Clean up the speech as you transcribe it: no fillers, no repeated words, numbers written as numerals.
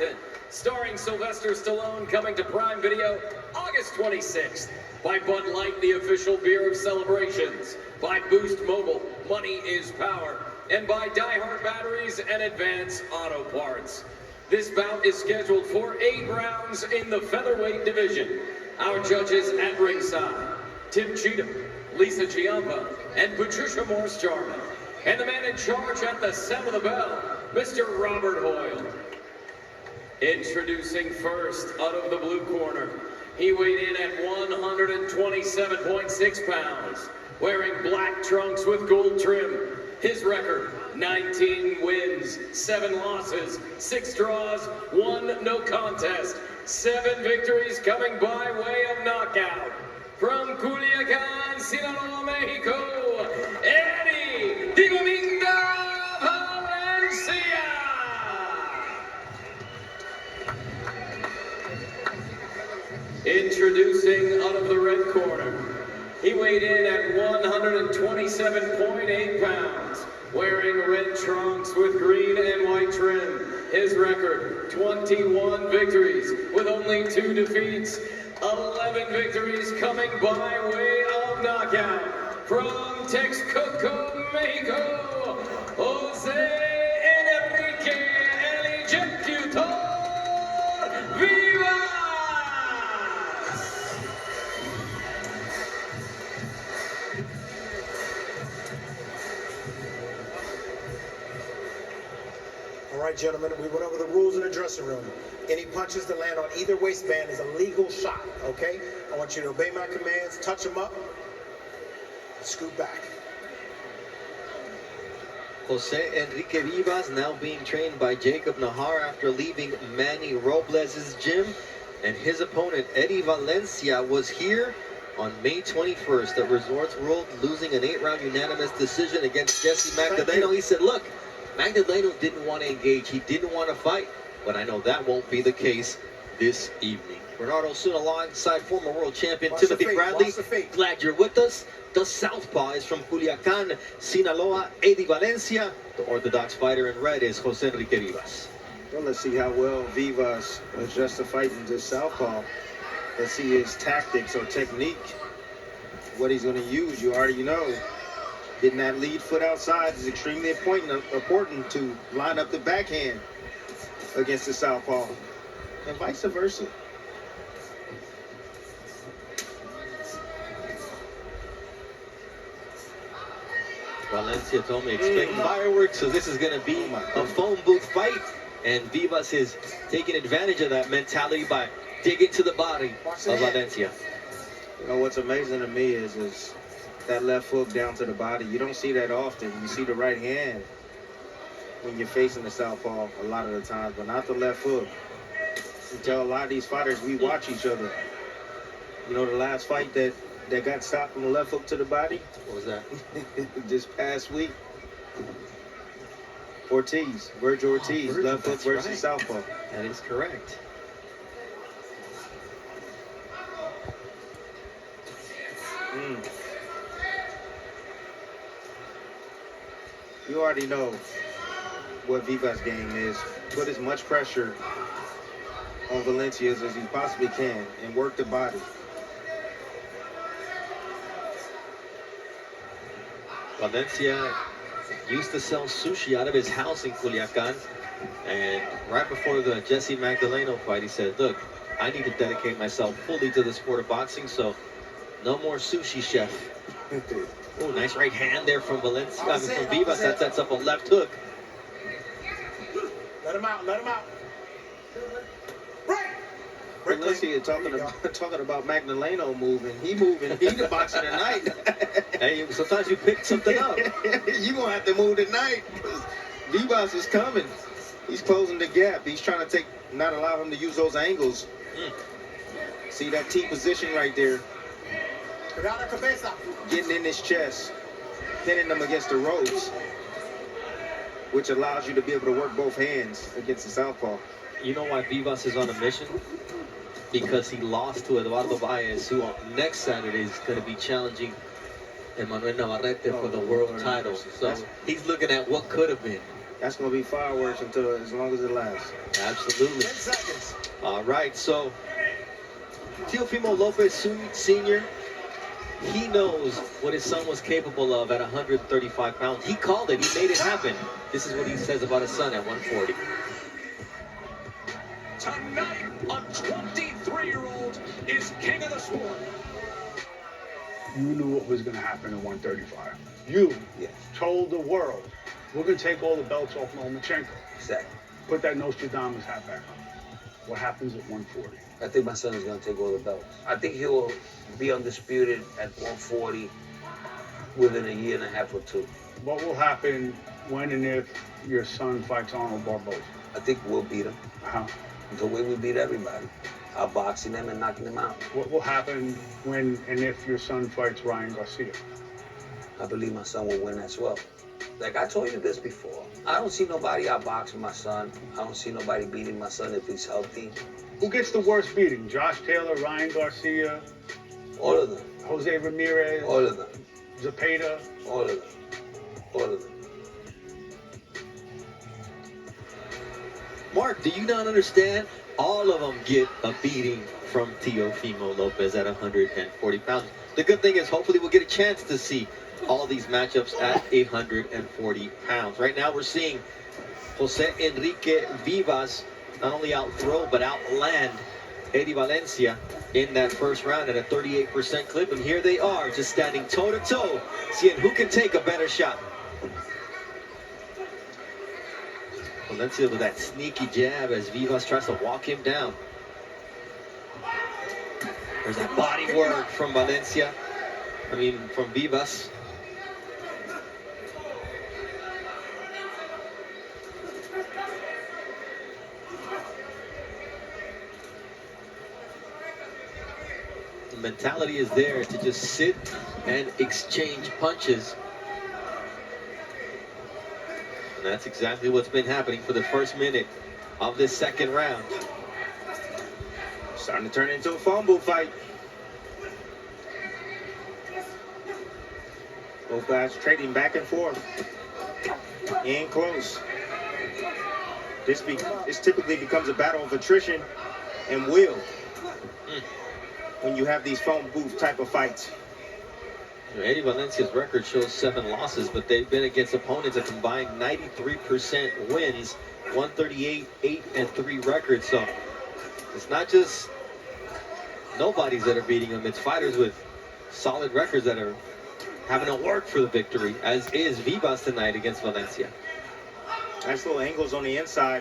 Mountain, starring Sylvester Stallone, coming to Prime Video August 26th. By Bud Light, the official beer of celebrations. By Boost Mobile, money is power. And by Die Hard Batteries and Advance Auto Parts. This bout is scheduled for 8 rounds in the featherweight division. Our judges at ringside, Tim Cheatham, Lisa Giampa, and Patricia Morse-Jarman. And the man in charge at the sound of the bell, Mr. Robert Hoyle. Introducing first, out of the blue corner, he weighed in at 127.6 pounds, wearing black trunks with gold trim. His record, 19 wins, 7 losses, 6 draws, 1 no contest, 7 victories coming by way of knockout. From Culiacan, Sinaloa, Mexico, Eddie Di Domingo Valencia. Introducing out of the red corner, he weighed in at 127.8 pounds, wearing red trunks with green and white trim. His record, 21 victories with only 2 defeats, 11 victories coming by way of knockout. From Texcoco, Mexico, Jose Enrique El Ejecutor Vivas. All right, gentlemen, we went over the rules in the dressing room. Any punches that land on either waistband is a legal shot, okay? I want you to obey my commands, touch them up, and scoot back. Jose Enrique Vivas now being trained by Jacob Nahar after leaving Manny Robles' gym. And his opponent, Eddie Valencia, was here on May 21st at Resorts World, losing an 8-round unanimous decision against Jesse Magdaleno. He said, look, Magdaleno didn't want to engage. He didn't want to fight. But I know that won't be the case this evening. Bernardo soon alongside former world champion Timothy Bradley. Glad you're with us. The Southpaw is from Culiacan, Sinaloa, Eddie Valencia. The orthodox fighter in red is Jose Enrique Vivas. Well, let's see how well Vivas adjusts to fighting this Southpaw. Let's see his tactics or technique. What he's going to use, you already know. Getting that lead foot outside is extremely important to line up the backhand against the Southpaw, and vice versa. Valencia told me expect fireworks, so this is going to be a phone booth fight, and Vivas is taking advantage of that mentality by digging to the body of Valencia. You know what's amazing to me is that left hook down to the body. You don't see that often. You see the right hand when you're facing the Southpaw a lot of the times, but not the left hook. You tell a lot of these fighters, we watch each other. You know the last fight that got stopped from the left hook to the body? What was that? This past week. Ortiz, Virgil Ortiz, left hook versus Southpaw. That is correct. You already know what Vivas' game is. Put as much pressure on Valencia as he possibly can and work the body. Valencia used to sell sushi out of his house in Culiacan. And right before the Jesse Magdaleno fight, he said, look, I need to dedicate myself fully to the sport of boxing, so no more sushi, chef. Oh, nice right hand there from Valencia. From Vivas. That sets up a left hook. Let him out, let him out. Valencia talking about Magdaleno moving. He moving. He the boxer tonight. Hey, sometimes you pick something up. You gonna have to move tonight. Vivas is coming. He's closing the gap. He's trying to not allow him to use those angles. See that T position right there. Getting in his chest, pinning them against the ropes, which allows you to be able to work both hands against the Southpaw. You know why Vivas is on a mission? Because he lost to Eduardo Baez, who next Saturday is going to be challenging Emmanuel Navarrete for the world title. So he's looking at what could have been. That's gonna be fireworks until as long as it lasts. Absolutely. 10 seconds. All right, so Teofimo Lopez Sr., he knows what his son was capable of at 135 pounds. He called it. He made it happen. This is what he says about his son at 140. Tonight, a 23-year-old is king of the sport. You knew what was going to happen at 135. You told the world, we're going to take all the belts off Lomachenko. Exactly. Put that Nostradamus hat back on. What happens at 140? I think my son is going to take all the belts. I think he will be undisputed at 140 within a year and a half or two. What will happen when and if your son fights Arnold Barboza? I think we'll beat him How? the way we beat everybody. Outboxing them and knocking them out. What will happen when and if your son fights Ryan Garcia? I believe my son will win as well. Like I told you this before, I don't see nobody outboxing my son. I don't see nobody beating my son if he's healthy. Who gets the worst beating? Josh Taylor, Ryan Garcia, All of them. Jose Ramirez, All of them. Zepeda? All of them. All of them. Mark, do you not understand? All of them get a beating from Teofimo Lopez at 140 pounds. The good thing is hopefully we'll get a chance to see all these matchups at 140 pounds. Right now we're seeing Jose Enrique Vivas not only outthrow but outland Eddie Valencia in that first round at a 38% clip. And here they are just standing toe-to-toe, seeing who can take a better shot. Valencia with that sneaky jab as Vivas tries to walk him down. There's that body work from Valencia. From Vivas. The mentality is there to just sit and exchange punches. And that's exactly what's been happening for the first minute of this second round. Starting to turn into a phone booth fight. Both guys trading back and forth. In close. This typically becomes a battle of attrition and will when you have these phone booth type of fights. Eddie Valencia's record shows 7 losses, but they've been against opponents that combined 93% wins, 138, 8-3 record. So it's not just nobodies that are beating him, it's fighters with solid records that are having to work for the victory, as is Vivas tonight against Valencia. Nice little angles on the inside.